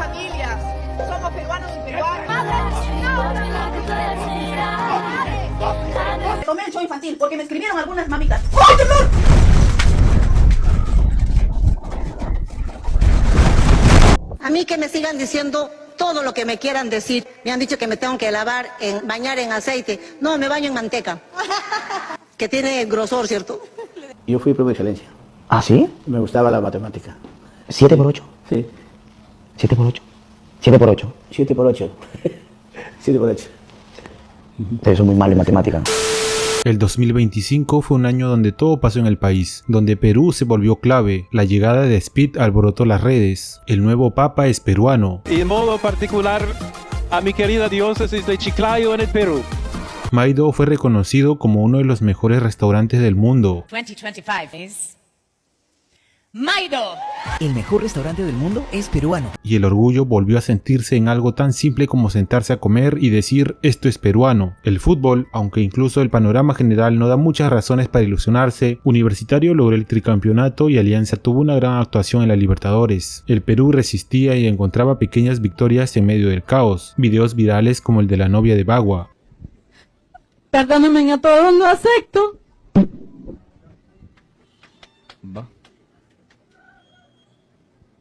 familias. Somos peruanos y peruanas. Tomé el show infantil porque me escribieron algunas mamitas. ¡Ay, dolor! A mí que me sigan diciendo todo lo que me quieran decir. Me han dicho que me tengo que bañar en aceite. No, me baño en manteca. Que tiene grosor, ¿cierto? Yo fui profe de excelencia. ¿Ah, sí? Me gustaba la matemática. 7 por 8. Sí. 7 por 8. 7 por 8. 7 por 8. 7 por 8. Ustedes son muy malos en matemática. El 2025 fue un año donde todo pasó en el país, donde Perú se volvió clave, la llegada de Speed alborotó las redes, el nuevo papa es peruano. Y en modo particular a mi querida diócesis de Chiclayo en el Perú. Maido fue reconocido como uno de los mejores restaurantes del mundo. 2025 is Maido. El mejor restaurante del mundo es peruano. Y el orgullo volvió a sentirse en algo tan simple como sentarse a comer y decir esto es peruano. El fútbol, aunque incluso el panorama general no da muchas razones para ilusionarse, Universitario logró el tricampeonato y Alianza tuvo una gran actuación en la Libertadores. El Perú resistía y encontraba pequeñas victorias en medio del caos. Videos virales como el de la novia de Bagua. Perdónenme a todos, no acepto.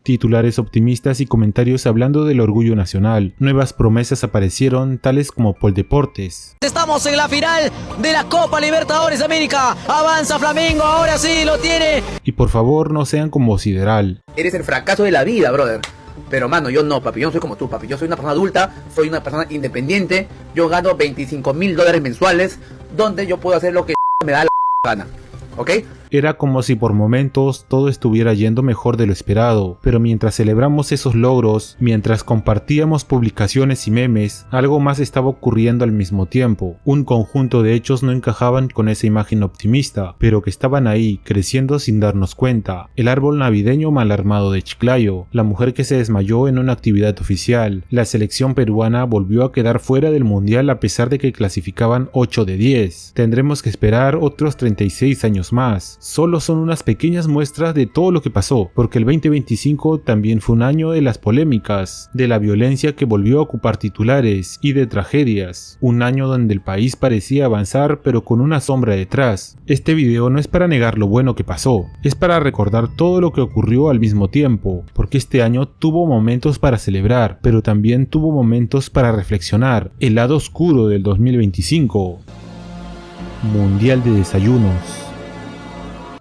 Titulares optimistas y comentarios hablando del orgullo nacional. Nuevas promesas aparecieron, tales como Poldeportes. Estamos en la final de la Copa Libertadores de América. Avanza Flamengo, ahora sí lo tiene. Y por favor no sean como Sideral. Eres el fracaso de la vida, brother. Pero mano, yo no, papi, yo no soy como tú, papi. Yo soy una persona adulta, soy una persona independiente. Yo gano $25,000 mensuales, donde yo puedo hacer lo que me da la gana, ¿ok? Era como si por momentos todo estuviera yendo mejor de lo esperado, pero mientras celebramos esos logros, mientras compartíamos publicaciones y memes, algo más estaba ocurriendo al mismo tiempo. Un conjunto de hechos no encajaban con esa imagen optimista, pero que estaban ahí, creciendo sin darnos cuenta. El árbol navideño mal armado de Chiclayo, la mujer que se desmayó en una actividad oficial, la selección peruana volvió a quedar fuera del mundial a pesar de que clasificaban 8 de 10. Tendremos que esperar otros 36 años más. Solo son unas pequeñas muestras de todo lo que pasó, porque el 2025 también fue un año de las polémicas, de la violencia que volvió a ocupar titulares y de tragedias, un año donde el país parecía avanzar pero con una sombra detrás. Este video no es para negar lo bueno que pasó, es para recordar todo lo que ocurrió al mismo tiempo, porque este año tuvo momentos para celebrar, pero también tuvo momentos para reflexionar, el lado oscuro del 2025. Mundial de desayunos.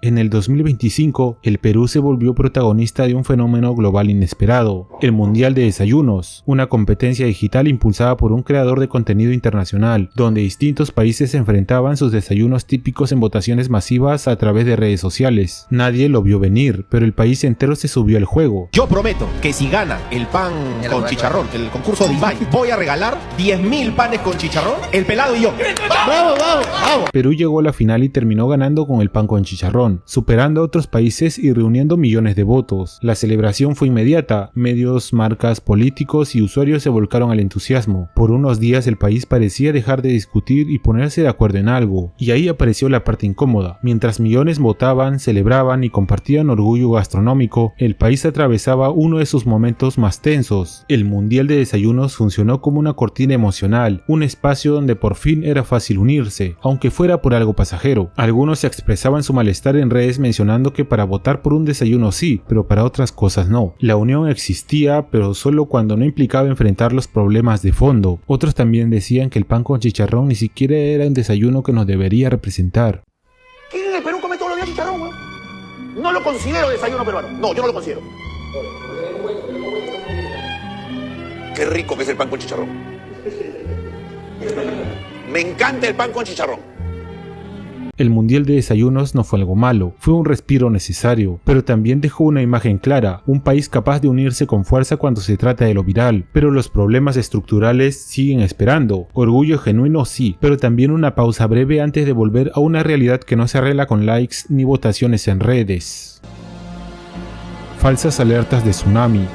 En el 2025, el Perú se volvió protagonista de un fenómeno global inesperado, el Mundial de Desayunos, una competencia digital impulsada por un creador de contenido internacional, donde distintos países enfrentaban sus desayunos típicos en votaciones masivas a través de redes sociales. Nadie lo vio venir, pero el país entero se subió al juego. Yo prometo que si gana el pan con chicharrón, el concurso de Ibai, voy a regalar 10.000 panes con chicharrón, el pelado y yo. ¡Vamos, vamos, vamos! Perú llegó a la final y terminó ganando con el pan con chicharrón, superando a otros países y reuniendo millones de votos. La celebración fue inmediata, medios, marcas, políticos y usuarios se volcaron al entusiasmo. Por unos días el país parecía dejar de discutir y ponerse de acuerdo en algo, y ahí apareció la parte incómoda. Mientras millones votaban, celebraban y compartían orgullo gastronómico, el país atravesaba uno de sus momentos más tensos. El Mundial de Desayunos funcionó como una cortina emocional, un espacio donde por fin era fácil unirse, aunque fuera por algo pasajero. Algunos expresaban su malestar en redes mencionando que para votar por un desayuno sí, pero para otras cosas no. La unión existía, pero solo cuando no implicaba enfrentar los problemas de fondo. Otros también decían que el pan con chicharrón ni siquiera era un desayuno que nos debería representar. ¿Quién en el Perú come todos los días chicharrón, güey? No lo considero desayuno peruano. No, yo no lo considero. Qué rico que es el pan con chicharrón. Me encanta el pan con chicharrón. El Mundial de Desayunos no fue algo malo, fue un respiro necesario, pero también dejó una imagen clara, un país capaz de unirse con fuerza cuando se trata de lo viral, pero los problemas estructurales siguen esperando. Orgullo genuino sí, pero también una pausa breve antes de volver a una realidad que no se arregla con likes ni votaciones en redes. Falsas alertas de tsunami.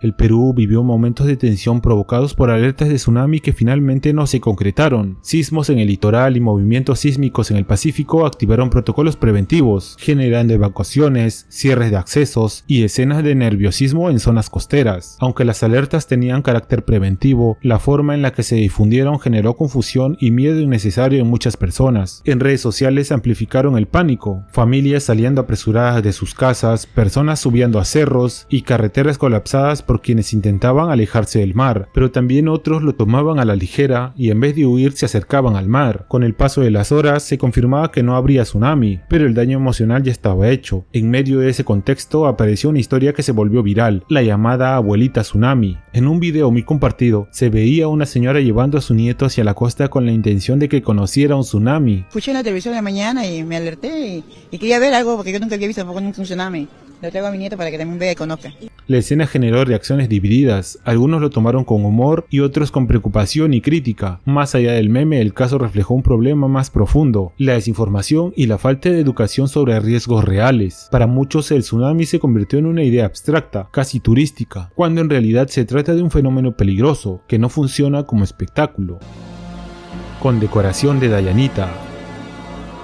El Perú vivió momentos de tensión provocados por alertas de tsunami que finalmente no se concretaron. Sismos en el litoral y movimientos sísmicos en el Pacífico activaron protocolos preventivos, generando evacuaciones, cierres de accesos y escenas de nerviosismo en zonas costeras. Aunque las alertas tenían carácter preventivo, la forma en la que se difundieron generó confusión y miedo innecesario en muchas personas. En redes sociales amplificaron el pánico, familias saliendo apresuradas de sus casas, personas subiendo a cerros y carreteras colapsadas por quienes intentaban alejarse del mar, pero también otros lo tomaban a la ligera y en vez de huir se acercaban al mar. Con el paso de las horas se confirmaba que no habría tsunami, pero el daño emocional ya estaba hecho. En medio de ese contexto apareció una historia que se volvió viral, la llamada abuelita tsunami. En un video muy compartido se veía a una señora llevando a su nieto hacia la costa con la intención de que conociera un tsunami. Escuché en la televisión de la mañana y me alerté y quería ver algo porque yo nunca había visto tampoco un tsunami. Lo traigo a mi nieto para que también vea y conozca. La escena generó reacciones divididas, algunos lo tomaron con humor y otros con preocupación y crítica. Más allá del meme, el caso reflejó un problema más profundo, la desinformación y la falta de educación sobre riesgos reales. Para muchos el tsunami se convirtió en una idea abstracta, casi turística, cuando en realidad se trata de un fenómeno peligroso, que no funciona como espectáculo. Condecoración de Dayanita.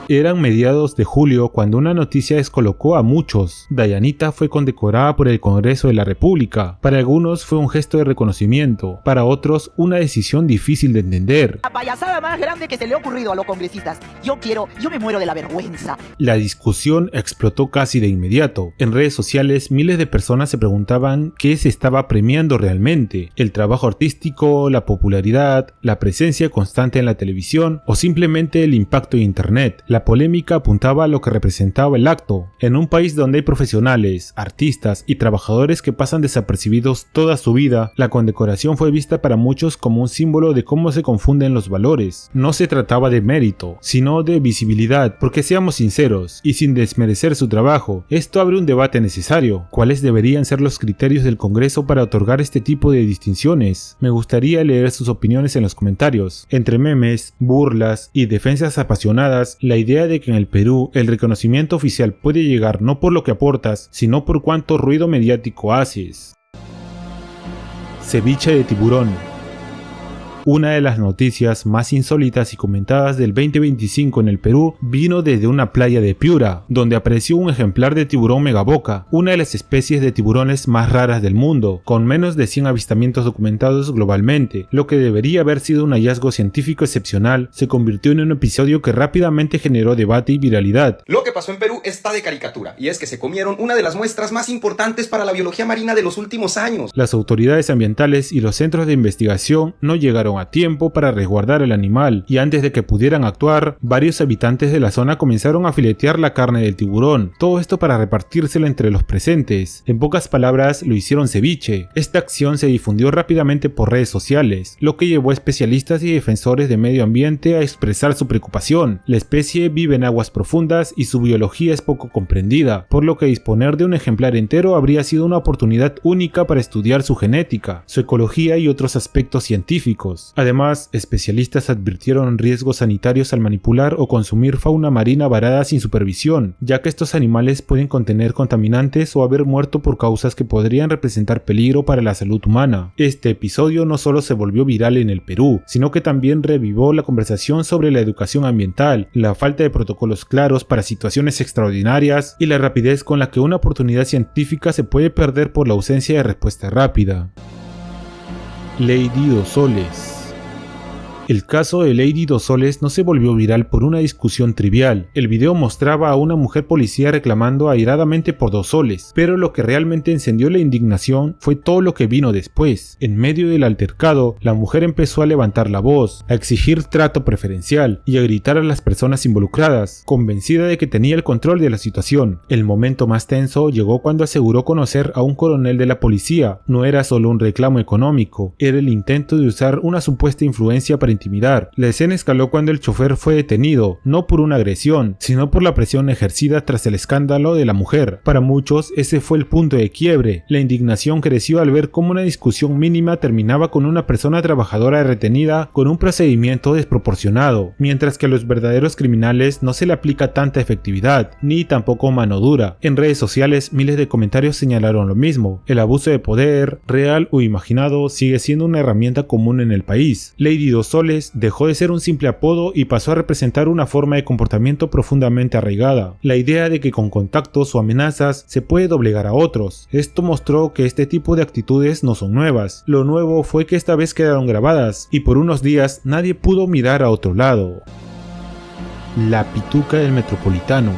Eran mediados de julio cuando una noticia descolocó a muchos. Dayanita fue condecorada por el Congreso de la República. Para algunos fue un gesto de reconocimiento, para otros una decisión difícil de entender. La payasada más grande que se le ha ocurrido a los congresistas. Yo me muero de la vergüenza. La discusión explotó casi de inmediato. En redes sociales miles de personas se preguntaban qué se estaba premiando realmente: el trabajo artístico, la popularidad, la presencia constante en la televisión o simplemente el impacto de internet. La polémica apuntaba a lo que representaba el acto. En un país donde hay profesionales, artistas y trabajadores que pasan desapercibidos toda su vida, la condecoración fue vista para muchos como un símbolo de cómo se confunden los valores. No se trataba de mérito, sino de visibilidad, porque seamos sinceros, y sin desmerecer su trabajo, esto abre un debate necesario. ¿Cuáles deberían ser los criterios del Congreso para otorgar este tipo de distinciones? Me gustaría leer sus opiniones en los comentarios. Entre memes, burlas y defensas apasionadas, la idea de que en el Perú el reconocimiento oficial puede llegar no por lo que aportas, sino por cuánto ruido mediático haces. Ceviche de tiburón. Una de las noticias más insólitas y comentadas del 2025 en el Perú vino desde una playa de Piura, donde apareció un ejemplar de tiburón megaboca, una de las especies de tiburones más raras del mundo, con menos de 100 avistamientos documentados globalmente. Lo que debería haber sido un hallazgo científico excepcional se convirtió en un episodio que rápidamente generó debate y viralidad. Lo que pasó en Perú está de caricatura, y es que se comieron una de las muestras más importantes para la biología marina de los últimos años. Las autoridades ambientales y los centros de investigación no llegaron a tiempo para resguardar el animal, y antes de que pudieran actuar, varios habitantes de la zona comenzaron a filetear la carne del tiburón, todo esto para repartírselo entre los presentes. En pocas palabras, lo hicieron ceviche. Esta acción se difundió rápidamente por redes sociales, lo que llevó a especialistas y defensores de medio ambiente a expresar su preocupación. La especie vive en aguas profundas y su biología es poco comprendida, por lo que disponer de un ejemplar entero habría sido una oportunidad única para estudiar su genética, su ecología y otros aspectos científicos. Además, especialistas advirtieron riesgos sanitarios al manipular o consumir fauna marina varada sin supervisión, ya que estos animales pueden contener contaminantes o haber muerto por causas que podrían representar peligro para la salud humana. Este episodio no solo se volvió viral en el Perú, sino que también revivó la conversación sobre la educación ambiental, la falta de protocolos claros para situaciones extraordinarias y la rapidez con la que una oportunidad científica se puede perder por la ausencia de respuesta rápida. Lady Dos Soles. El caso de Lady Dos Soles no se volvió viral por una discusión trivial. El video mostraba a una mujer policía reclamando airadamente por 2 soles, pero lo que realmente encendió la indignación fue todo lo que vino después. En medio del altercado, la mujer empezó a levantar la voz, a exigir trato preferencial y a gritar a las personas involucradas, convencida de que tenía el control de la situación. El momento más tenso llegó cuando aseguró conocer a un coronel de la policía. No era solo un reclamo económico, era el intento de usar una supuesta influencia para intimidar. La escena escaló cuando el chofer fue detenido, no por una agresión, sino por la presión ejercida tras el escándalo de la mujer. Para muchos, ese fue el punto de quiebre. La indignación creció al ver cómo una discusión mínima terminaba con una persona trabajadora retenida con un procedimiento desproporcionado, mientras que a los verdaderos criminales no se le aplica tanta efectividad, ni tampoco mano dura. En redes sociales, miles de comentarios señalaron lo mismo. El abuso de poder, real o imaginado, sigue siendo una herramienta común en el país. Lady Dos Soles dejó de ser un simple apodo y pasó a representar una forma de comportamiento profundamente arraigada. La idea de que con contactos o amenazas se puede doblegar a otros. Esto mostró que este tipo de actitudes no son nuevas. Lo nuevo fue que esta vez quedaron grabadas y por unos días nadie pudo mirar a otro lado. La pituca del Metropolitano.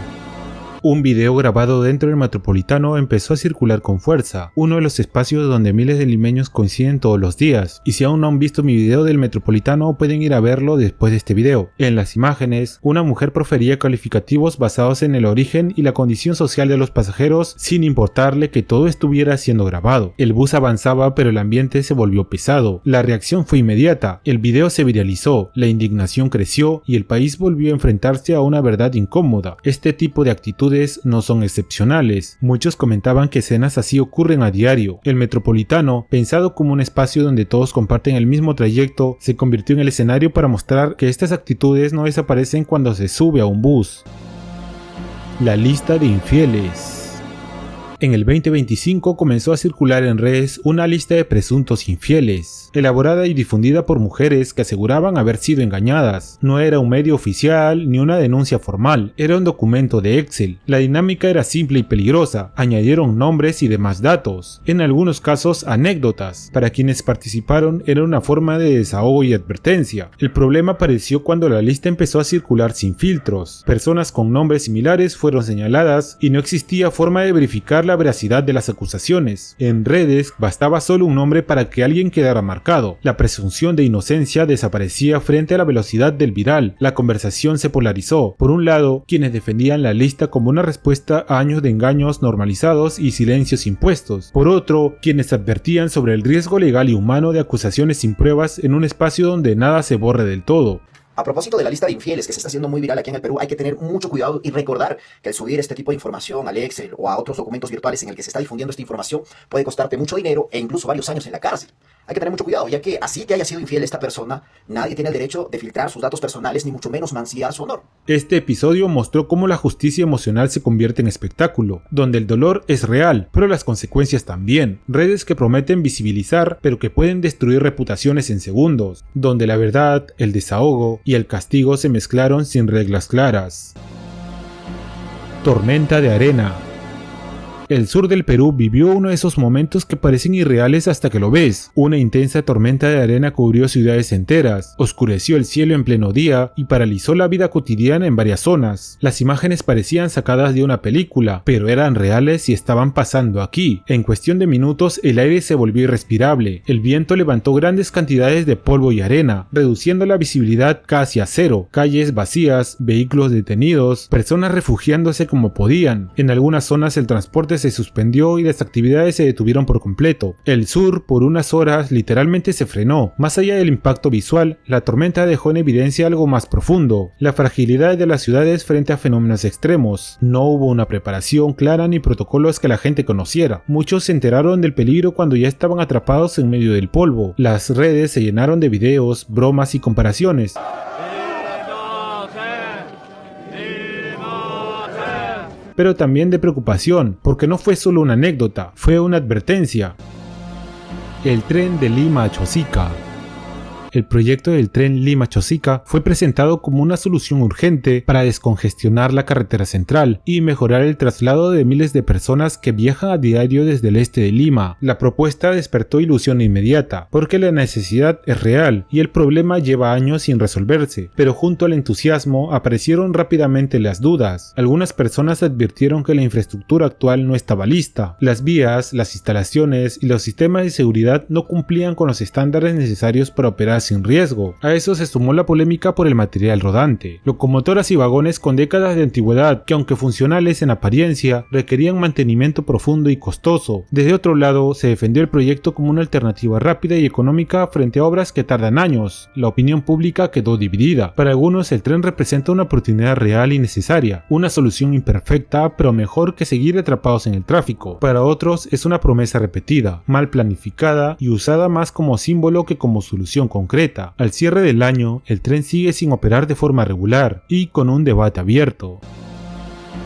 Un video grabado dentro del Metropolitano empezó a circular con fuerza, uno de los espacios donde miles de limeños coinciden todos los días, y si aún no han visto mi video del Metropolitano pueden ir a verlo después de este video. En las imágenes, una mujer profería calificativos basados en el origen y la condición social de los pasajeros sin importarle que todo estuviera siendo grabado. El bus avanzaba pero el ambiente se volvió pesado, la reacción fue inmediata, el video se viralizó, la indignación creció y el país volvió a enfrentarse a una verdad incómoda. Este tipo de actitudes no son excepcionales. Muchos comentaban que escenas así ocurren a diario. El Metropolitano, pensado como un espacio donde todos comparten el mismo trayecto, se convirtió en el escenario para mostrar que estas actitudes no desaparecen cuando se sube a un bus. La lista de infieles. En el 2025 comenzó a circular en redes una lista de presuntos infieles, elaborada y difundida por mujeres que aseguraban haber sido engañadas. No era un medio oficial ni una denuncia formal, era un documento de Excel. La dinámica era simple y peligrosa, añadieron nombres y demás datos, en algunos casos anécdotas. Para quienes participaron era una forma de desahogo y advertencia. El problema apareció cuando la lista empezó a circular sin filtros. Personas con nombres similares fueron señaladas y no existía forma de verificar la veracidad de las acusaciones. En redes bastaba solo un nombre para que alguien quedara marcado. La presunción de inocencia desaparecía frente a la velocidad del viral. La conversación se polarizó. Por un lado, quienes defendían la lista como una respuesta a años de engaños normalizados y silencios impuestos. Por otro, quienes advertían sobre el riesgo legal y humano de acusaciones sin pruebas en un espacio donde nada se borre del todo. A propósito de la lista de infieles que se está haciendo muy viral aquí en el Perú, hay que tener mucho cuidado y recordar que al subir este tipo de información al Excel o a otros documentos virtuales en el que se está difundiendo esta información puede costarte mucho dinero e incluso varios años en la cárcel. Hay que tener mucho cuidado, ya que así que haya sido infiel esta persona, nadie tiene el derecho de filtrar sus datos personales ni mucho menos mancillar su honor. Este episodio mostró cómo la justicia emocional se convierte en espectáculo, donde el dolor es real, pero las consecuencias también. Redes que prometen visibilizar, pero que pueden destruir reputaciones en segundos, donde la verdad, el desahogo y el castigo se mezclaron sin reglas claras. Tormenta de arena. El sur del Perú vivió uno de esos momentos que parecen irreales hasta que lo ves. Una intensa tormenta de arena cubrió ciudades enteras, oscureció el cielo en pleno día y paralizó la vida cotidiana en varias zonas. Las imágenes parecían sacadas de una película, pero eran reales y estaban pasando aquí. En cuestión de minutos el aire se volvió irrespirable, el viento levantó grandes cantidades de polvo y arena, reduciendo la visibilidad casi a cero. Calles vacías, vehículos detenidos, personas refugiándose como podían. En algunas zonas el transporte se suspendió y las actividades se detuvieron por completo. El sur por unas horas literalmente se frenó. Más allá del impacto visual, la tormenta dejó en evidencia algo más profundo: la fragilidad de las ciudades frente a fenómenos extremos. No hubo una preparación clara ni protocolos que la gente conociera. Muchos se enteraron del peligro cuando ya estaban atrapados en medio del polvo. Las redes se llenaron de videos, bromas y comparaciones. Pero también de preocupación, porque no fue solo una anécdota, fue una advertencia. El tren de Lima a Chosica. El proyecto del tren Lima-Chosica fue presentado como una solución urgente para descongestionar la carretera central y mejorar el traslado de miles de personas que viajan a diario desde el este de Lima. La propuesta despertó ilusión inmediata, porque la necesidad es real y el problema lleva años sin resolverse, pero junto al entusiasmo aparecieron rápidamente las dudas. Algunas personas advirtieron que la infraestructura actual no estaba lista. Las vías, las instalaciones y los sistemas de seguridad no cumplían con los estándares necesarios para operar sin riesgo. A eso se sumó la polémica por el material rodante. Locomotoras y vagones con décadas de antigüedad que, aunque funcionales en apariencia, requerían mantenimiento profundo y costoso. Desde otro lado, se defendió el proyecto como una alternativa rápida y económica frente a obras que tardan años. La opinión pública quedó dividida. Para algunos el tren representa una oportunidad real y necesaria, una solución imperfecta pero mejor que seguir atrapados en el tráfico. Para otros es una promesa repetida, mal planificada y usada más como símbolo que como solución concreta. Al cierre del año, el tren sigue sin operar de forma regular y con un debate abierto.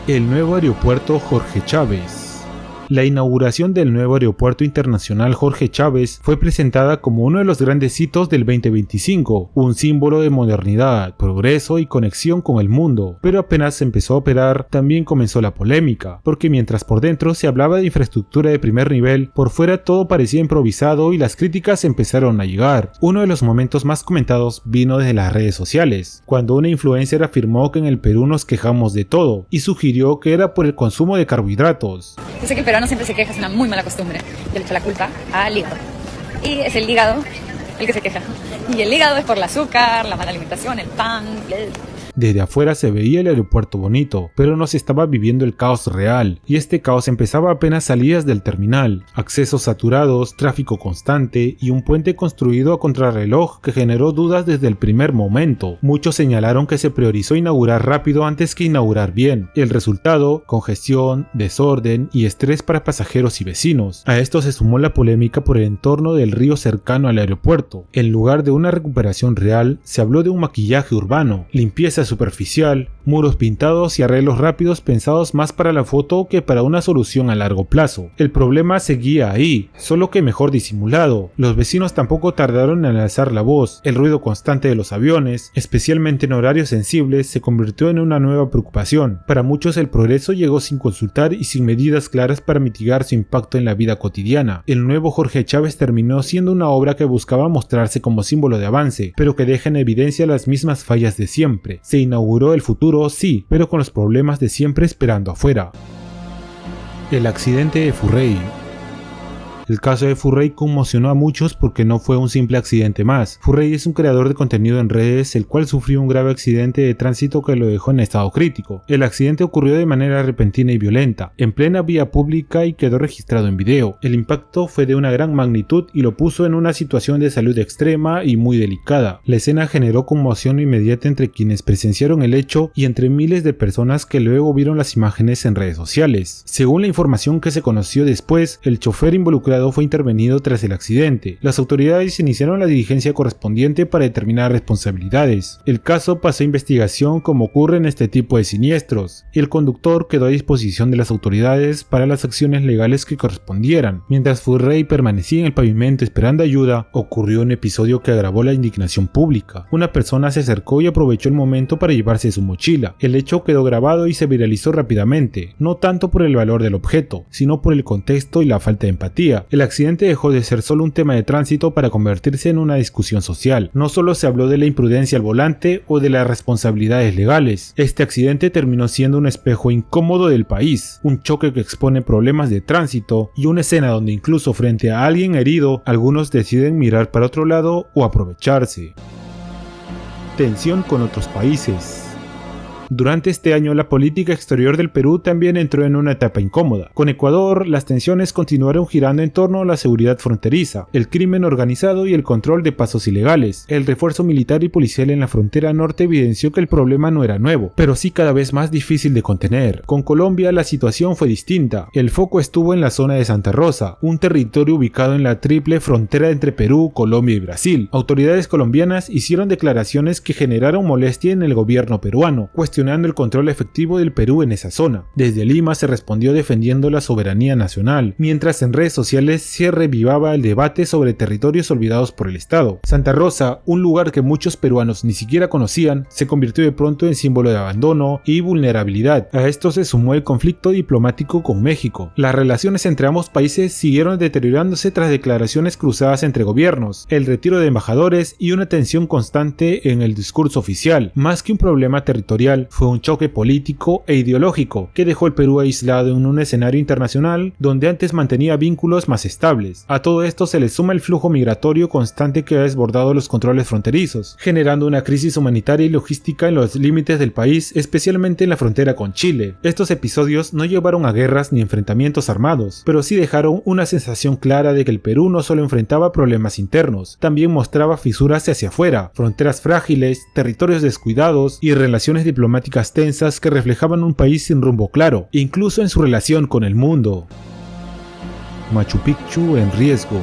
El nuevo aeropuerto Jorge Chávez. La inauguración del nuevo Aeropuerto Internacional Jorge Chávez fue presentada como uno de los grandes hitos del 2025, un símbolo de modernidad, progreso y conexión con el mundo. Pero apenas empezó a operar, también comenzó la polémica, porque mientras por dentro se hablaba de infraestructura de primer nivel, por fuera todo parecía improvisado y las críticas empezaron a llegar. Uno de los momentos más comentados vino desde las redes sociales, cuando una influencer afirmó que en el Perú nos quejamos de todo, y sugirió que era por el consumo de carbohidratos. Yo sé que el peruano siempre se queja, es una muy mala costumbre. Yo le echo la culpa al hígado. Y es el hígado el que se queja. Y el hígado es por el azúcar, la mala alimentación, el pan. Desde afuera se veía el aeropuerto bonito, pero no se estaba viviendo el caos real, y este caos empezaba apenas salidas del terminal, accesos saturados, tráfico constante y un puente construido a contrarreloj que generó dudas desde el primer momento. Muchos señalaron que se priorizó inaugurar rápido antes que inaugurar bien. El resultado, congestión, desorden y estrés para pasajeros y vecinos. A esto se sumó la polémica por el entorno del río cercano al aeropuerto. En lugar de una recuperación real, se habló de un maquillaje urbano, limpieza superficial, muros pintados y arreglos rápidos pensados más para la foto que para una solución a largo plazo. El problema seguía ahí, solo que mejor disimulado. Los vecinos tampoco tardaron en alzar la voz. El ruido constante de los aviones, especialmente en horarios sensibles, se convirtió en una nueva preocupación. Para muchos el progreso llegó sin consultar y sin medidas claras para mitigar su impacto en la vida cotidiana. El nuevo Jorge Chávez terminó siendo una obra que buscaba mostrarse como símbolo de avance, pero que deja en evidencia las mismas fallas de siempre. Se inauguró el futuro, sí, pero con los problemas de siempre esperando afuera. El accidente de Furrey. El caso de Furrey conmocionó a muchos porque no fue un simple accidente más. Furrey es un creador de contenido en redes, el cual sufrió un grave accidente de tránsito que lo dejó en estado crítico. El accidente ocurrió de manera repentina y violenta, en plena vía pública y quedó registrado en video. El impacto fue de una gran magnitud y lo puso en una situación de salud extrema y muy delicada. La escena generó conmoción inmediata entre quienes presenciaron el hecho y entre miles de personas que luego vieron las imágenes en redes sociales. Según la información que se conoció después, el chofer involucrado fue intervenido tras el accidente. Las autoridades iniciaron la diligencia correspondiente para determinar responsabilidades. El caso pasó a investigación como ocurre en este tipo de siniestros, y el conductor quedó a disposición de las autoridades para las acciones legales que correspondieran. Mientras Furrey permanecía en el pavimento esperando ayuda, ocurrió un episodio que agravó la indignación pública. Una persona se acercó y aprovechó el momento para llevarse su mochila. El hecho quedó grabado y se viralizó rápidamente, no tanto por el valor del objeto, sino por el contexto y la falta de empatía. El accidente dejó de ser solo un tema de tránsito para convertirse en una discusión social. No solo se habló de la imprudencia al volante o de las responsabilidades legales. Este accidente terminó siendo un espejo incómodo del país, un choque que expone problemas de tránsito y una escena donde incluso frente a alguien herido, algunos deciden mirar para otro lado o aprovecharse. Tensión con otros países. Durante este año, la política exterior del Perú también entró en una etapa incómoda. Con Ecuador, las tensiones continuaron girando en torno a la seguridad fronteriza, el crimen organizado y el control de pasos ilegales. El refuerzo militar y policial en la frontera norte evidenció que el problema no era nuevo, pero sí cada vez más difícil de contener. Con Colombia, la situación fue distinta. El foco estuvo en la zona de Santa Rosa, un territorio ubicado en la triple frontera entre Perú, Colombia y Brasil. Autoridades colombianas hicieron declaraciones que generaron molestia en el gobierno peruano, cuestionando el control efectivo del Perú en esa zona. Desde Lima se respondió defendiendo la soberanía nacional, mientras en redes sociales se revivaba el debate sobre territorios olvidados por el Estado. Santa Rosa, un lugar que muchos peruanos ni siquiera conocían, se convirtió de pronto en símbolo de abandono y vulnerabilidad. A esto se sumó el conflicto diplomático con México. Las relaciones entre ambos países siguieron deteriorándose tras declaraciones cruzadas entre gobiernos, el retiro de embajadores y una tensión constante en el discurso oficial. Más que un problema territorial, Fue un choque político e ideológico que dejó el Perú aislado en un escenario internacional donde antes mantenía vínculos más estables. A todo esto se le suma el flujo migratorio constante que ha desbordado los controles fronterizos, generando una crisis humanitaria y logística en los límites del país, especialmente en la frontera con Chile. Estos episodios no llevaron a guerras ni enfrentamientos armados, pero sí dejaron una sensación clara de que el Perú no solo enfrentaba problemas internos, también mostraba fisuras hacia afuera, fronteras frágiles, territorios descuidados y relaciones diplomáticas tensas que reflejaban un país sin rumbo claro, incluso en su relación con el mundo. Machu Picchu en riesgo.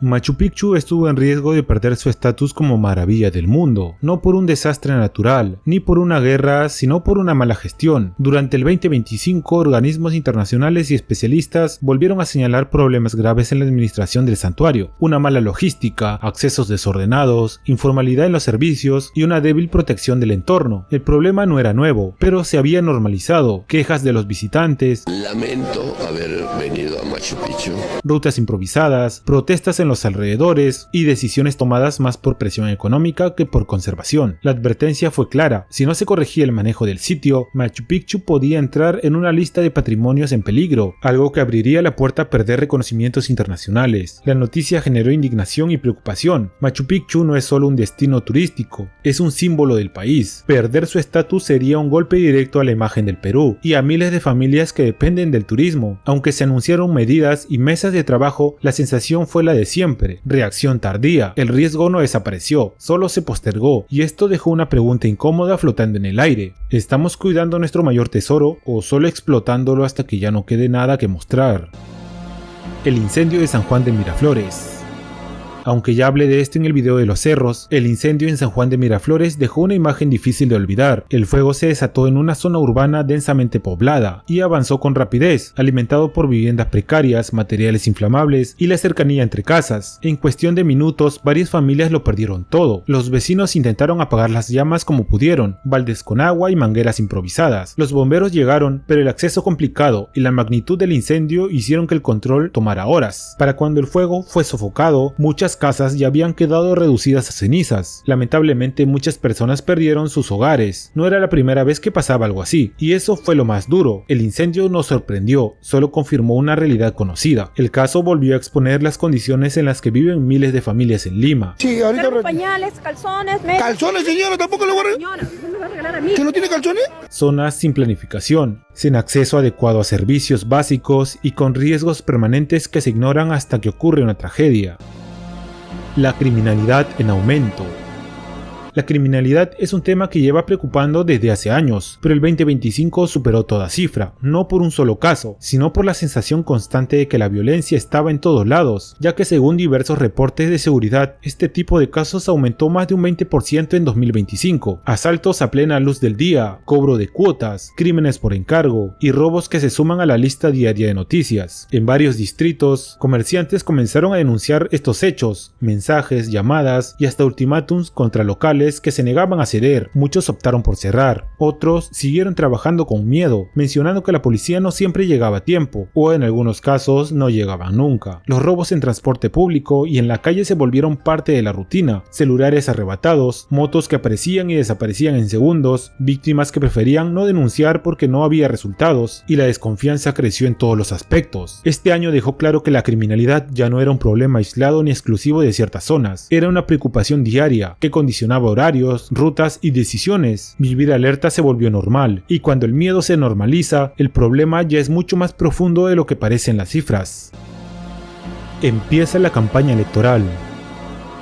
Machu Picchu estuvo en riesgo de perder su estatus como maravilla del mundo, no por un desastre natural, ni por una guerra, sino por una mala gestión. Durante el 2025, organismos internacionales y especialistas volvieron a señalar problemas graves en la administración del santuario, una mala logística, accesos desordenados, informalidad en los servicios y una débil protección del entorno. El problema no era nuevo, pero se había normalizado, quejas de los visitantes, lamento haber venido a Machu Picchu, rutas improvisadas, protestas en los alrededores y decisiones tomadas más por presión económica que por conservación. La advertencia fue clara: si no se corregía el manejo del sitio, Machu Picchu podía entrar en una lista de patrimonios en peligro, algo que abriría la puerta a perder reconocimientos internacionales. La noticia generó indignación y preocupación. Machu Picchu no es solo un destino turístico, es un símbolo del país. Perder su estatus sería un golpe directo a la imagen del Perú y a miles de familias que dependen del turismo. Aunque se anunciaron medidas y mesas de trabajo, la sensación fue la de siempre: reacción tardía. El riesgo no desapareció, solo se postergó, y esto dejó una pregunta incómoda flotando en el aire. ¿Estamos cuidando nuestro mayor tesoro o solo explotándolo hasta que ya no quede nada que mostrar? El incendio de San Juan de Miraflores. Aunque ya hablé de esto en el video de los cerros, el incendio en San Juan de Miraflores dejó una imagen difícil de olvidar. El fuego se desató en una zona urbana densamente poblada y avanzó con rapidez, alimentado por viviendas precarias, materiales inflamables y la cercanía entre casas. En cuestión de minutos, varias familias lo perdieron todo. Los vecinos intentaron apagar las llamas como pudieron, baldes con agua y mangueras improvisadas. Los bomberos llegaron, pero el acceso complicado y la magnitud del incendio hicieron que el control tomara horas. Para cuando el fuego fue sofocado, muchas casas ya habían quedado reducidas a cenizas. Lamentablemente, muchas personas perdieron sus hogares. No era la primera vez que pasaba algo así, y eso fue lo más duro. El incendio no sorprendió, solo confirmó una realidad conocida. El caso volvió a exponer las condiciones en las que viven miles de familias en Lima. Sí, ahorita pañales, calzones, ¿calzones, señora? ¿Tampoco le voy a Señora, ¿no me va a regalar a mí? ¿Que no tiene calzones? Zonas sin planificación, sin acceso adecuado a servicios básicos y con riesgos permanentes que se ignoran hasta que ocurre una tragedia. La criminalidad en aumento. La criminalidad es un tema que lleva preocupando desde hace años, pero el 2025 superó toda cifra, no por un solo caso, sino por la sensación constante de que la violencia estaba en todos lados, ya que según diversos reportes de seguridad, este tipo de casos aumentó más de un 20% en 2025. Asaltos a plena luz del día, cobro de cuotas, crímenes por encargo y robos que se suman a la lista diaria de noticias. En varios distritos, comerciantes comenzaron a denunciar estos hechos, mensajes, llamadas y hasta ultimátums contra locales que se negaban a ceder. Muchos optaron por cerrar, otros siguieron trabajando con miedo, mencionando que la policía no siempre llegaba a tiempo, o en algunos casos no llegaban nunca. Los robos en transporte público y en la calle se volvieron parte de la rutina: celulares arrebatados, motos que aparecían y desaparecían en segundos, víctimas que preferían no denunciar porque no había resultados, y la desconfianza creció en todos los aspectos. Este año dejó claro que la criminalidad ya no era un problema aislado ni exclusivo de ciertas zonas, era una preocupación diaria que condicionaba horarios, rutas y decisiones. Vivir alerta se volvió normal, y cuando el miedo se normaliza, el problema ya es mucho más profundo de lo que parecen las cifras. Empieza la campaña electoral.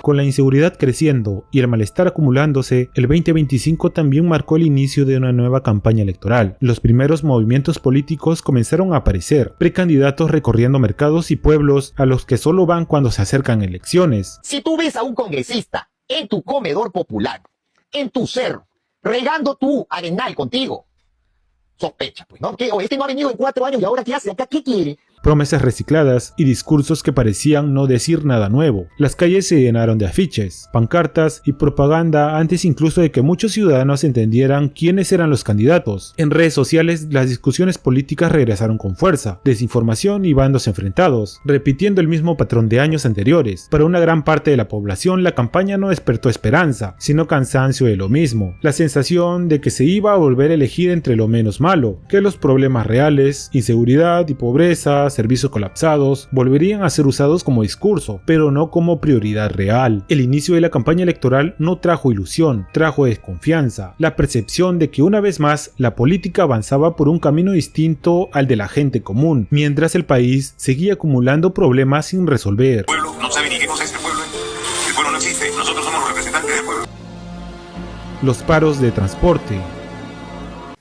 Con la inseguridad creciendo y el malestar acumulándose, el 2025 también marcó el inicio de una nueva campaña electoral. Los primeros movimientos políticos comenzaron a aparecer, precandidatos recorriendo mercados y pueblos a los que solo van cuando se acercan elecciones. Si tú ves a un congresista en tu comedor popular, en tu cerro, regando tu arenal contigo, sospecha, pues, ¿no? Que este no ha venido en 4 años y ahora ¿qué hace acá? ¿Qué quiere? promesas recicladas y discursos que parecían no decir nada nuevo. Las calles se llenaron de afiches, pancartas y propaganda antes incluso de que muchos ciudadanos entendieran quiénes eran los candidatos. En redes sociales las discusiones políticas regresaron con fuerza, desinformación y bandos enfrentados, repitiendo el mismo patrón de años anteriores. Para una gran parte de la población la campaña no despertó esperanza, sino cansancio de lo mismo, la sensación de que se iba a volver a elegir entre lo menos malo, que los problemas reales, inseguridad y pobreza, servicios colapsados, volverían a ser usados como discurso, pero no como prioridad real. El inicio de la campaña electoral no trajo ilusión, trajo desconfianza, la percepción de que una vez más la política avanzaba por un camino distinto al de la gente común, mientras el país seguía acumulando problemas sin resolver. El pueblo no sabe ni qué cosa es el pueblo. El pueblo no existe, nosotros somos los representantes del pueblo. Los paros de transporte.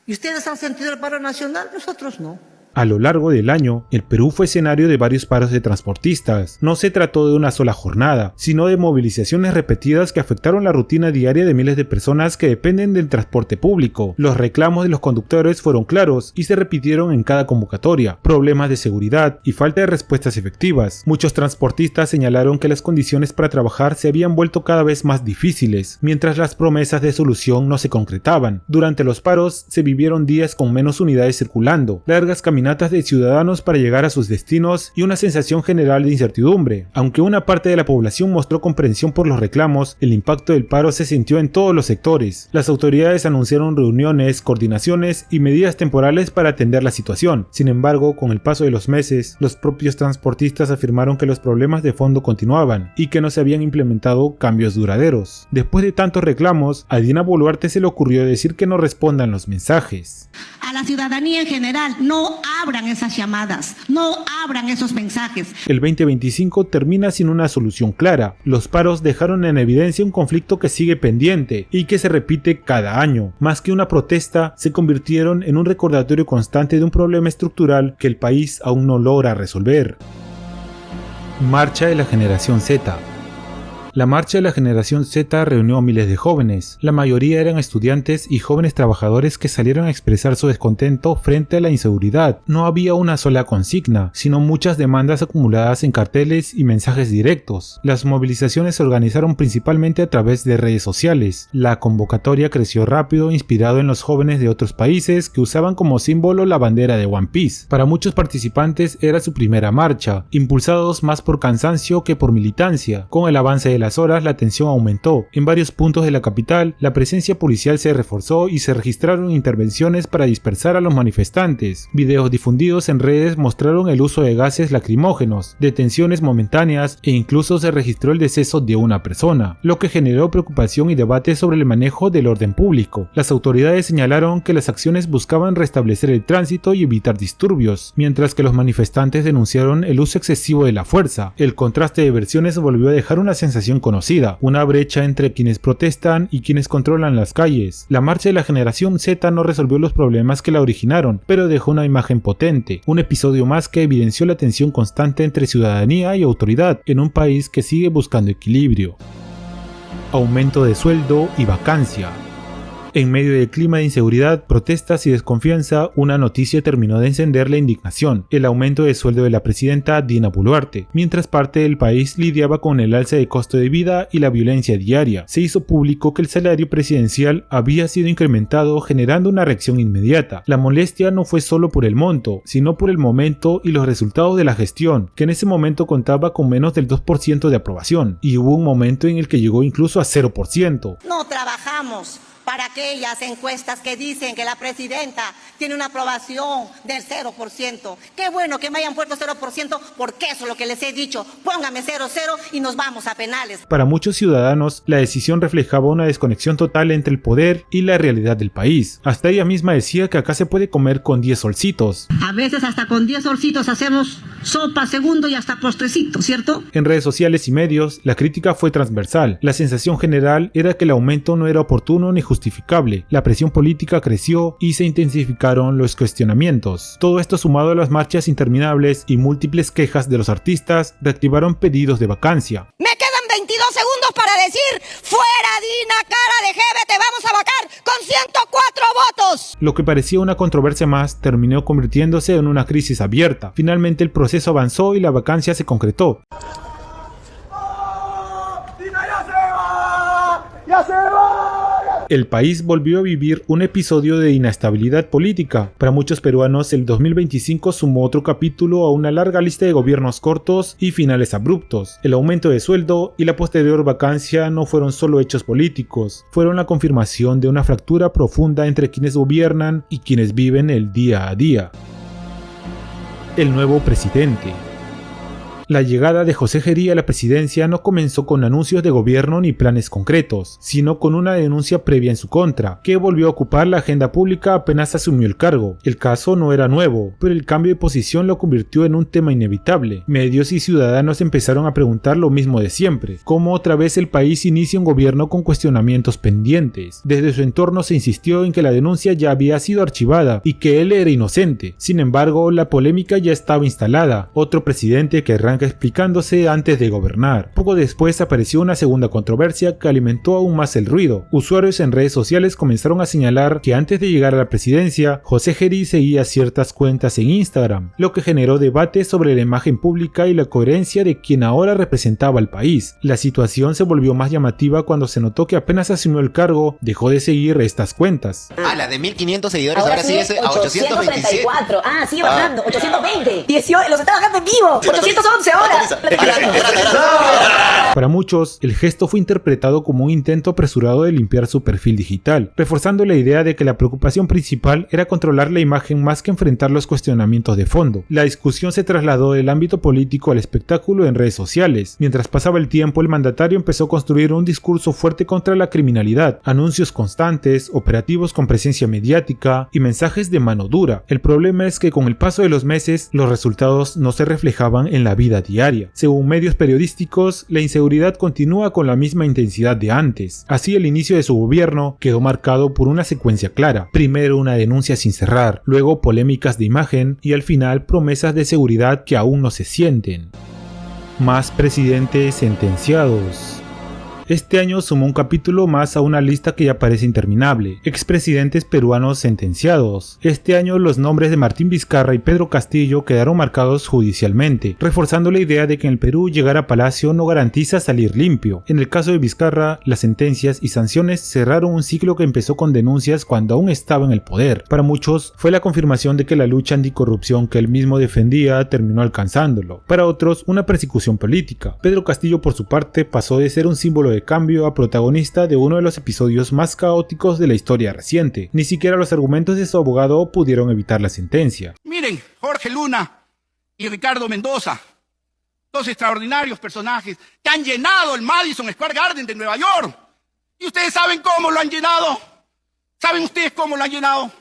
¿Y ustedes han sentido el paro nacional? Nosotros no. A lo largo del año, el Perú fue escenario de varios paros de transportistas. No se trató de una sola jornada, sino de movilizaciones repetidas que afectaron la rutina diaria de miles de personas que dependen del transporte público. Los reclamos de los conductores fueron claros y se repitieron en cada convocatoria: problemas de seguridad y falta de respuestas efectivas. Muchos transportistas señalaron que las condiciones para trabajar se habían vuelto cada vez más difíciles, mientras las promesas de solución no se concretaban. Durante los paros se vivieron días con menos unidades circulando, largas caminatas de ciudadanos para llegar a sus destinos y una sensación general de incertidumbre. Aunque una parte de la población mostró comprensión por los reclamos, el impacto del paro se sintió en todos los sectores. Las autoridades anunciaron reuniones, coordinaciones y medidas temporales para atender la situación. Sin embargo, con el paso de los meses, los propios transportistas afirmaron que los problemas de fondo continuaban y que no se habían implementado cambios duraderos. Después de tantos reclamos, a Dina Boluarte se le ocurrió decir que no respondan los mensajes. A la ciudadanía en general, no abran esas llamadas, no abran esos mensajes. El 2025 termina sin una solución clara. Los paros dejaron en evidencia un conflicto que sigue pendiente y que se repite cada año. Más que una protesta, se convirtieron en un recordatorio constante de un problema estructural que el país aún no logra resolver. Marcha de la Generación Z. La marcha de la Generación Z reunió a miles de jóvenes. La mayoría eran estudiantes y jóvenes trabajadores que salieron a expresar su descontento frente a la inseguridad. No había una sola consigna, sino muchas demandas acumuladas en carteles y mensajes directos. Las movilizaciones se organizaron principalmente a través de redes sociales. La convocatoria creció rápido, inspirado en los jóvenes de otros países que usaban como símbolo la bandera de One Piece. Para muchos participantes era su primera marcha, impulsados más por cansancio que por militancia. Con el avance de las horas, la tensión aumentó. En varios puntos de la capital, la presencia policial se reforzó y se registraron intervenciones para dispersar a los manifestantes. Videos difundidos en redes mostraron el uso de gases lacrimógenos, detenciones momentáneas e incluso se registró el deceso de una persona, lo que generó preocupación y debate sobre el manejo del orden público. Las autoridades señalaron que las acciones buscaban restablecer el tránsito y evitar disturbios, mientras que los manifestantes denunciaron el uso excesivo de la fuerza. El contraste de versiones volvió a dejar una sensación conocida, una brecha entre quienes protestan y quienes controlan las calles. La marcha de la Generación Z no resolvió los problemas que la originaron, pero dejó una imagen potente, un episodio más que evidenció la tensión constante entre ciudadanía y autoridad en un país que sigue buscando equilibrio. Aumento de sueldo y vacancia. En medio del clima de inseguridad, protestas y desconfianza, una noticia terminó de encender la indignación: el aumento de sueldo de la presidenta Dina Boluarte. Mientras parte del país lidiaba con el alza de costo de vida y la violencia diaria, se hizo público que el salario presidencial había sido incrementado, generando una reacción inmediata. La molestia no fue solo por el monto, sino por el momento y los resultados de la gestión, que en ese momento contaba con menos del 2% de aprobación, y hubo un momento en el que llegó incluso a 0%. No trabajamos para aquellas encuestas que dicen que la presidenta tiene una aprobación del 0%. Qué bueno que me hayan puesto 0%, porque eso es lo que les he dicho. Póngame 0,0 y nos vamos a penales. Para muchos ciudadanos, la decisión reflejaba una desconexión total entre el poder y la realidad del país. Hasta ella misma decía que acá se puede comer con 10 solcitos. A veces hasta con 10 solcitos hacemos sopa, segundo y hasta postrecito, ¿cierto? En redes sociales y medios, la crítica fue transversal. La sensación general era que el aumento no era oportuno ni justificable. La presión política creció y se intensificaron los cuestionamientos. Todo esto, sumado a las marchas interminables y múltiples quejas de los artistas, reactivaron pedidos de vacancia. ¡Me quedan 20 22 segundos para decir, fuera Dina, cara de jeve, te vamos a vacar con 104 votos. Lo que parecía una controversia más terminó convirtiéndose en una crisis abierta. Finalmente el proceso avanzó y la vacancia se concretó. El país volvió a vivir un episodio de inestabilidad política. Para muchos peruanos, el 2025 sumó otro capítulo a una larga lista de gobiernos cortos y finales abruptos. El aumento de sueldo y la posterior vacancia no fueron solo hechos políticos, fueron la confirmación de una fractura profunda entre quienes gobiernan y quienes viven el día a día. El nuevo presidente. La llegada de José Gerí a la presidencia no comenzó con anuncios de gobierno ni planes concretos, sino con una denuncia previa en su contra, que volvió a ocupar la agenda pública apenas asumió el cargo. El caso no era nuevo, pero el cambio de posición lo convirtió en un tema inevitable. Medios y ciudadanos empezaron a preguntar lo mismo de siempre, cómo otra vez el país inicia un gobierno con cuestionamientos pendientes. Desde su entorno se insistió en que la denuncia ya había sido archivada y que él era inocente. Sin embargo, la polémica ya estaba instalada. Otro presidente que arranca explicándose antes de gobernar. Poco después apareció una segunda controversia que alimentó aún más el ruido. Usuarios en redes sociales comenzaron a señalar que antes de llegar a la presidencia, José Gerí seguía ciertas cuentas en Instagram, lo que generó debate sobre la imagen pública y la coherencia de quien ahora representaba al país. La situación se volvió más llamativa cuando se notó que apenas asumió el cargo, dejó de seguir estas cuentas. Ah, la de 1500 seguidores ahora sigue a 827. Ah, sigue bajando, 820. 18, los está bajando en vivo. 811 ahora. Para muchos, el gesto fue interpretado como un intento apresurado de limpiar su perfil digital, reforzando la idea de que la preocupación principal era controlar la imagen más que enfrentar los cuestionamientos de fondo. La discusión se trasladó del ámbito político al espectáculo en redes sociales. Mientras pasaba el tiempo, el mandatario empezó a construir un discurso fuerte contra la criminalidad, anuncios constantes, operativos con presencia mediática y mensajes de mano dura. El problema es que con el paso de los meses, los resultados no se reflejaban en la vida diaria. Según medios periodísticos, la inseguridad continúa con la misma intensidad de antes. Así, el inicio de su gobierno quedó marcado por una secuencia clara. Primero una denuncia sin cerrar, luego polémicas de imagen y al final promesas de seguridad que aún no se sienten. Más presidentes sentenciados. Este año sumó un capítulo más a una lista que ya parece interminable. Expresidentes peruanos sentenciados. Este año los nombres de Martín Vizcarra y Pedro Castillo quedaron marcados judicialmente, reforzando la idea de que en el Perú llegar a Palacio no garantiza salir limpio. En el caso de Vizcarra, las sentencias y sanciones cerraron un ciclo que empezó con denuncias cuando aún estaba en el poder. Para muchos, fue la confirmación de que la lucha anticorrupción que él mismo defendía terminó alcanzándolo. Para otros, una persecución política. Pedro Castillo, por su parte, pasó de ser un símbolo de cambio a protagonista de uno de los episodios más caóticos de la historia reciente. Ni siquiera los argumentos de su abogado pudieron evitar la sentencia. Miren, Jorge Luna y Ricardo Mendoza, dos extraordinarios personajes que han llenado el Madison Square Garden de Nueva York. ¿Y ustedes saben cómo lo han llenado? ¿Saben ustedes cómo lo han llenado?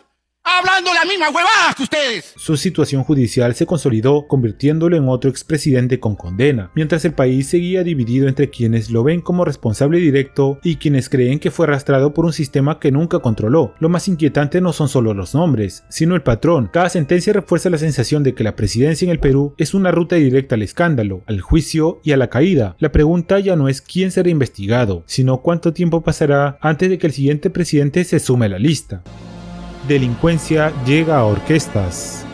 Hablando la misma huevada que ustedes. Su situación judicial se consolidó, convirtiéndolo en otro expresidente con condena, mientras el país seguía dividido entre quienes lo ven como responsable directo y quienes creen que fue arrastrado por un sistema que nunca controló. Lo más inquietante no son solo los nombres, sino el patrón. Cada sentencia refuerza la sensación de que la presidencia en el Perú es una ruta directa al escándalo, al juicio y a la caída. La pregunta ya no es quién será investigado, sino cuánto tiempo pasará antes de que el siguiente presidente se sume a la lista. Delincuencia llega a orquestas.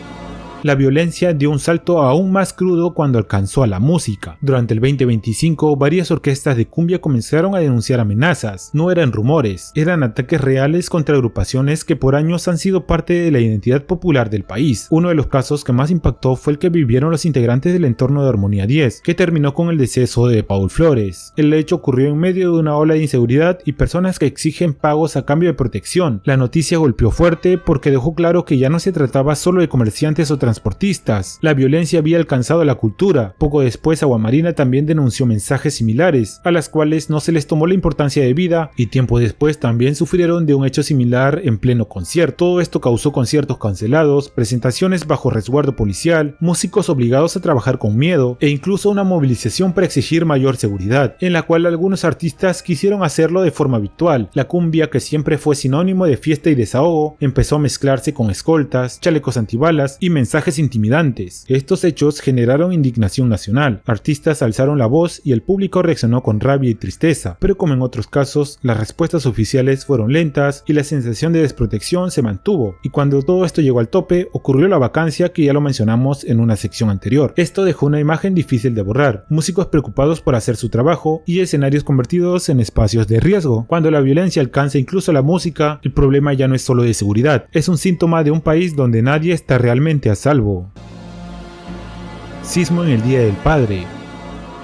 La violencia dio un salto aún más crudo cuando alcanzó a la música. Durante el 2025, varias orquestas de cumbia comenzaron a denunciar amenazas. No eran rumores, eran ataques reales contra agrupaciones que por años han sido parte de la identidad popular del país. Uno de los casos que más impactó fue el que vivieron los integrantes del entorno de Armonía 10, que terminó con el deceso de Paul Flores. El hecho ocurrió en medio de una ola de inseguridad y personas que exigen pagos a cambio de protección. La noticia golpeó fuerte porque dejó claro que ya no se trataba solo de comerciantes o transportistas. La violencia había alcanzado la cultura. Poco después, Aguamarina también denunció mensajes similares, a las cuales no se les tomó la importancia debida, y tiempo después también sufrieron de un hecho similar en pleno concierto. Todo esto causó conciertos cancelados, presentaciones bajo resguardo policial, músicos obligados a trabajar con miedo, e incluso una movilización para exigir mayor seguridad, en la cual algunos artistas quisieron hacerlo de forma habitual. La cumbia, que siempre fue sinónimo de fiesta y desahogo, empezó a mezclarse con escoltas, chalecos antibalas y mensajes trajes intimidantes. Estos hechos generaron indignación nacional, artistas alzaron la voz y el público reaccionó con rabia y tristeza, pero como en otros casos, las respuestas oficiales fueron lentas y la sensación de desprotección se mantuvo, y cuando todo esto llegó al tope, ocurrió la vacancia que ya lo mencionamos en una sección anterior. Esto dejó una imagen difícil de borrar, músicos preocupados por hacer su trabajo y escenarios convertidos en espacios de riesgo. Cuando la violencia alcanza incluso la música, el problema ya no es solo de seguridad, es un síntoma de un país donde nadie está realmente a salvo. Sismo en el Día del Padre.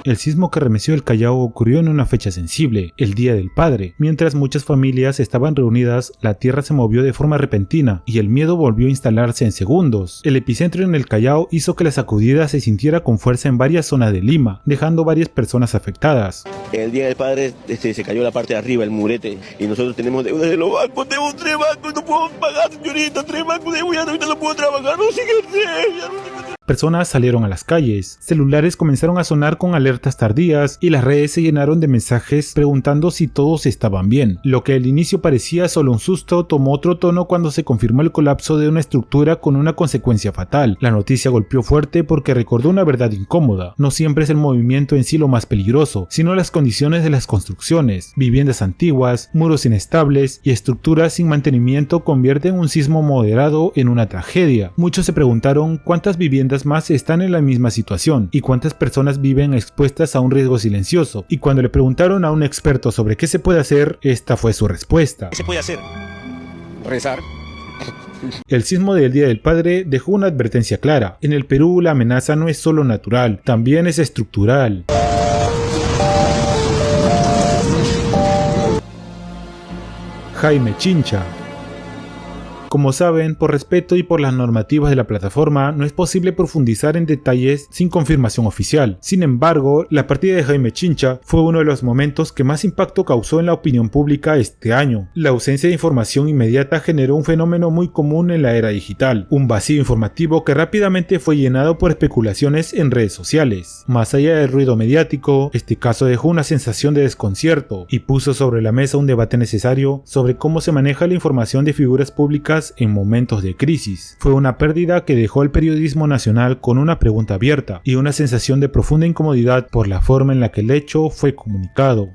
El sismo que remeció el Callao ocurrió en una fecha sensible, el Día del Padre. Mientras muchas familias estaban reunidas, la tierra se movió de forma repentina y el miedo volvió a instalarse en segundos. El epicentro en el Callao hizo que la sacudida se sintiera con fuerza en varias zonas de Lima, dejando varias personas afectadas. El Día del Padre se cayó la parte de arriba, el murete, y nosotros tenemos deudas de los bancos, tenemos 3 bancos, no puedo pagar, señorita, 3 bancos de ya ahorita no puedo trabajar, no sé qué hacer. Personas salieron a las calles, celulares comenzaron a sonar con alertas tardías y las redes se llenaron de mensajes preguntando si todos estaban bien. Lo que al inicio parecía solo un susto tomó otro tono cuando se confirmó el colapso de una estructura con una consecuencia fatal. La noticia golpeó fuerte porque recordó una verdad incómoda. No siempre es el movimiento en sí lo más peligroso, sino las condiciones de las construcciones. Viviendas antiguas, muros inestables y estructuras sin mantenimiento convierten un sismo moderado en una tragedia. Muchos se preguntaron cuántas viviendas más están en la misma situación y cuántas personas viven expuestas a un riesgo silencioso, y cuando le preguntaron a un experto sobre qué se puede hacer, esta fue su respuesta. ¿Qué se puede hacer? Rezar. El sismo del Día del Padre dejó una advertencia clara. En el Perú la amenaza no es solo natural, también es estructural. Jaime Chincha. Como saben, por respeto y por las normativas de la plataforma, no es posible profundizar en detalles sin confirmación oficial. Sin embargo, la partida de Jaime Chincha fue uno de los momentos que más impacto causó en la opinión pública este año. La ausencia de información inmediata generó un fenómeno muy común en la era digital, un vacío informativo que rápidamente fue llenado por especulaciones en redes sociales. Más allá del ruido mediático, este caso dejó una sensación de desconcierto y puso sobre la mesa un debate necesario sobre cómo se maneja la información de figuras públicas en momentos de crisis. Fue una pérdida que dejó al periodismo nacional con una pregunta abierta y una sensación de profunda incomodidad por la forma en la que el hecho fue comunicado.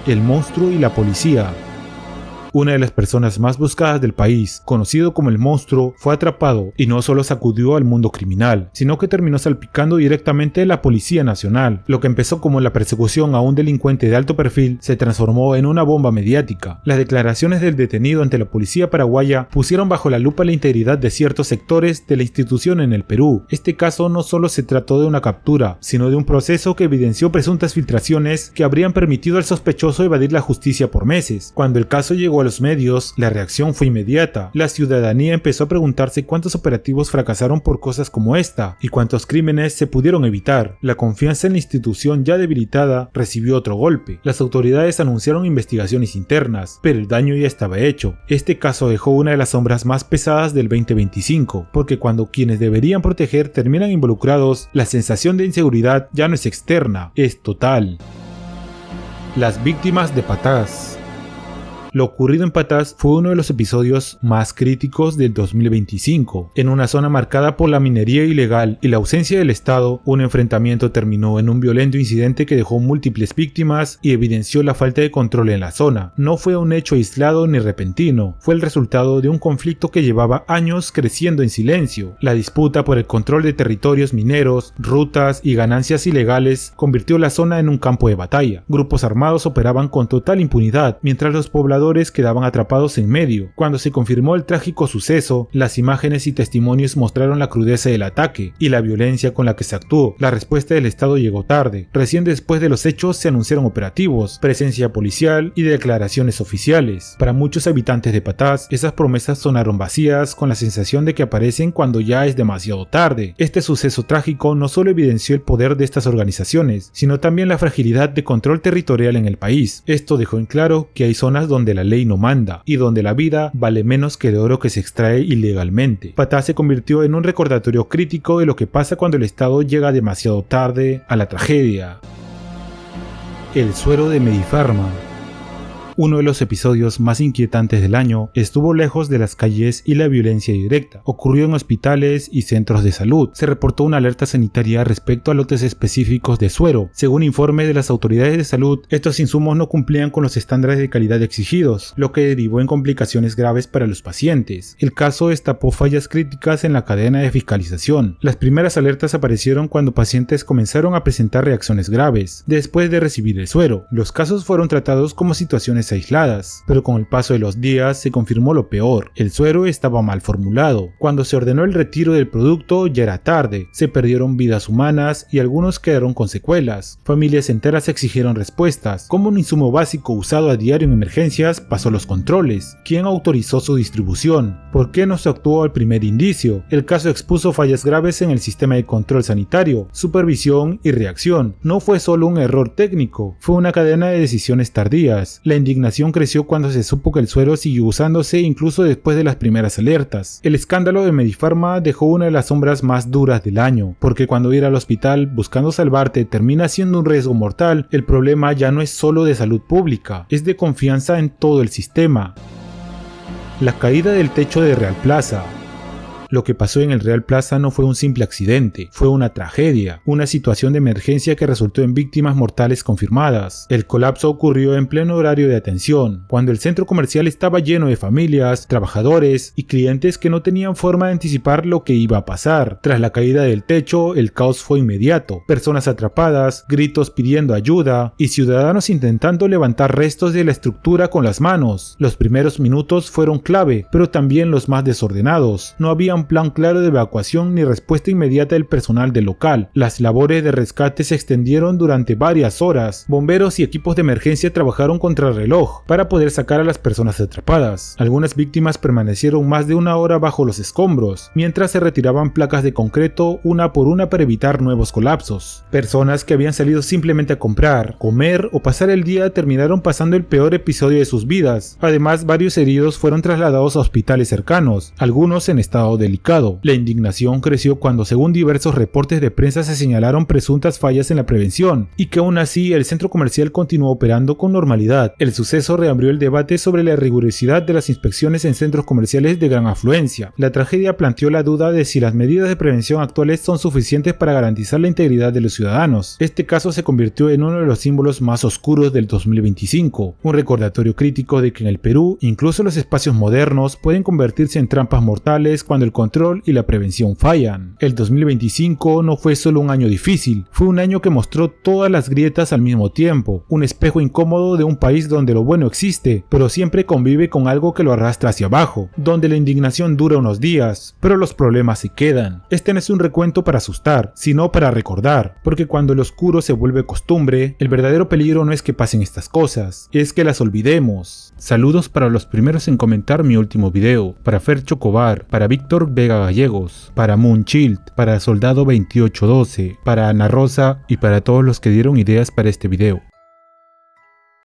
El monstruo y la policía. Una de las personas más buscadas del país, conocido como el monstruo, fue atrapado y no solo sacudió al mundo criminal, sino que terminó salpicando directamente a la Policía Nacional. Lo que empezó como la persecución a un delincuente de alto perfil se transformó en una bomba mediática. Las declaraciones del detenido ante la policía paraguaya pusieron bajo la lupa la integridad de ciertos sectores de la institución en el Perú. Este caso no solo se trató de una captura, sino de un proceso que evidenció presuntas filtraciones que habrían permitido al sospechoso evadir la justicia por meses. Cuando el caso llegó a los medios, la reacción fue inmediata. La ciudadanía empezó a preguntarse cuántos operativos fracasaron por cosas como esta y cuántos crímenes se pudieron evitar. La confianza en la institución ya debilitada recibió otro golpe. Las autoridades anunciaron investigaciones internas, pero el daño ya estaba hecho. Este caso dejó una de las sombras más pesadas del 2025, porque cuando quienes deberían proteger terminan involucrados, la sensación de inseguridad ya no es externa, es total. Las víctimas de Patás. Lo ocurrido en Patás fue uno de los episodios más críticos del 2025. En una zona marcada por la minería ilegal y la ausencia del Estado, un enfrentamiento terminó en un violento incidente que dejó múltiples víctimas y evidenció la falta de control en la zona. No fue un hecho aislado ni repentino, fue el resultado de un conflicto que llevaba años creciendo en silencio. La disputa por el control de territorios mineros, rutas y ganancias ilegales convirtió la zona en un campo de batalla. Grupos armados operaban con total impunidad, mientras los pobladores quedaban atrapados en medio. Cuando se confirmó el trágico suceso, las imágenes y testimonios mostraron la crudeza del ataque y la violencia con la que se actuó. La respuesta del Estado llegó tarde. Recién después de los hechos se anunciaron operativos, presencia policial y declaraciones oficiales. Para muchos habitantes de Patás, esas promesas sonaron vacías, con la sensación de que aparecen cuando ya es demasiado tarde. Este suceso trágico no solo evidenció el poder de estas organizaciones, sino también la fragilidad de control territorial en el país. Esto dejó en claro que hay zonas donde la ley no manda y donde la vida vale menos que el oro que se extrae ilegalmente. Patás se convirtió en un recordatorio crítico de lo que pasa cuando el Estado llega demasiado tarde a la tragedia. El suero de Medifarma. uno de los episodios más inquietantes del año, estuvo lejos de las calles y la violencia directa. Ocurrió en hospitales y centros de salud. Se reportó una alerta sanitaria respecto a lotes específicos de suero. Según informes de las autoridades de salud, estos insumos no cumplían con los estándares de calidad exigidos, lo que derivó en complicaciones graves para los pacientes. El caso destapó fallas críticas en la cadena de fiscalización. Las primeras alertas aparecieron cuando pacientes comenzaron a presentar reacciones graves después de recibir el suero. Los casos fueron tratados como situaciones aisladas, pero con el paso de los días se confirmó lo peor. El suero estaba mal formulado. Cuando se ordenó el retiro del producto ya era tarde, se perdieron vidas humanas y algunos quedaron con secuelas. Familias enteras exigieron respuestas. ¿Cómo un insumo básico usado a diario en emergencias pasó los controles? ¿Quién autorizó su distribución? ¿Por qué no se actuó al primer indicio? El caso expuso fallas graves en el sistema de control sanitario, supervisión y reacción. No fue solo un error técnico, fue una cadena de decisiones tardías. La indignación creció cuando se supo que el suero siguió usándose incluso después de las primeras alertas. El escándalo de Medifarma dejó una de las sombras más duras del año, porque cuando ir al hospital buscando salvarte termina siendo un riesgo mortal, el problema ya no es solo de salud pública, es de confianza en todo el sistema. La caída del techo de Real Plaza. Lo que pasó en el Real Plaza no fue un simple accidente, fue una tragedia, una situación de emergencia que resultó en víctimas mortales confirmadas. El colapso ocurrió en pleno horario de atención, cuando el centro comercial estaba lleno de familias, trabajadores y clientes que no tenían forma de anticipar lo que iba a pasar. Tras la caída del techo, el caos fue inmediato, personas atrapadas, gritos pidiendo ayuda y ciudadanos intentando levantar restos de la estructura con las manos. Los primeros minutos fueron clave, pero también los más desordenados. No había un plan claro de evacuación ni respuesta inmediata del personal del local. Las labores de rescate se extendieron durante varias horas. Bomberos y equipos de emergencia trabajaron contra el reloj para poder sacar a las personas atrapadas. Algunas víctimas permanecieron más de una hora bajo los escombros, mientras se retiraban placas de concreto una por una para evitar nuevos colapsos. Personas que habían salido simplemente a comprar, comer o pasar el día terminaron pasando el peor episodio de sus vidas. Además, varios heridos fueron trasladados a hospitales cercanos, algunos en estado delicado. La indignación creció cuando, según diversos reportes de prensa, se señalaron presuntas fallas en la prevención y que aún así el centro comercial continuó operando con normalidad. El suceso reabrió el debate sobre la rigurosidad de las inspecciones en centros comerciales de gran afluencia. La tragedia planteó la duda de si las medidas de prevención actuales son suficientes para garantizar la integridad de los ciudadanos. Este caso se convirtió en uno de los símbolos más oscuros del 2025, un recordatorio crítico de que en el Perú incluso los espacios modernos pueden convertirse en trampas mortales cuando el control y la prevención fallan. El 2025 no fue solo un año difícil, fue un año que mostró todas las grietas al mismo tiempo, un espejo incómodo de un país donde lo bueno existe, pero siempre convive con algo que lo arrastra hacia abajo, donde la indignación dura unos días, pero los problemas se quedan. Este no es un recuento para asustar, sino para recordar, porque cuando el oscuro se vuelve costumbre, el verdadero peligro no es que pasen estas cosas, es que las olvidemos. Saludos para los primeros en comentar mi último video, para Fer Chocobar, para Víctor Vega Gallegos, para Moonchild, para Soldado 2812, para Ana Rosa y para todos los que dieron ideas para este video.